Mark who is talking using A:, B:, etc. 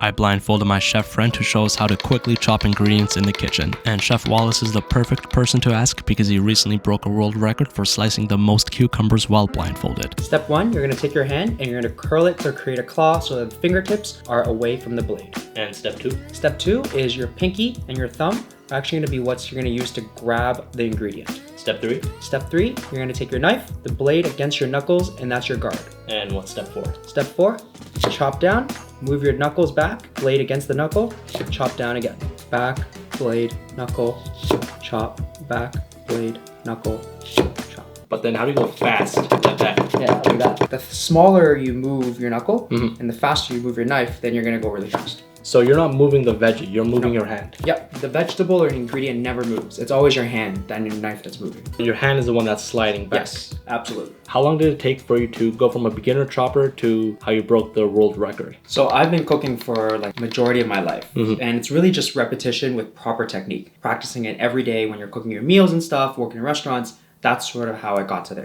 A: I blindfolded my chef friend to show us how to quickly chop ingredients in the kitchen. And Chef Wallace is the perfect person to ask because he recently broke a world record for slicing the most cucumbers while blindfolded.
B: Step 1, you're going to take your hand and you're going to curl it to create a claw so that the fingertips are away from the blade.
A: And step 2?
B: Step 2 is your pinky and your thumb are actually going to be what you're going to use to grab the ingredient.
A: Step 3?
B: Step 3, you're going to take your knife, the blade against your knuckles, and that's your guard.
A: And what's step 4?
B: Step 4, chop down, move your knuckles back, blade against the knuckle, chop down again. Back, blade, knuckle, chop, back, blade, knuckle, chop.
A: But then how do you go fast like that?
B: Yeah, like that. The smaller you move your knuckle, and the faster you move your knife, then you're going to go really fast.
A: So you're not moving the veggie, you're moving your hand.
B: Yep, the vegetable or ingredient never moves. It's always your hand than your knife that's moving.
A: Your hand is the one that's sliding back.
B: Yes, absolutely.
A: How long did it take for you to go from a beginner chopper to how you broke the world record?
B: So I've been cooking for like majority of my life, and it's really just repetition with proper technique. Practicing it every day when you're cooking your meals and stuff, working in restaurants, that's sort of how I got to there.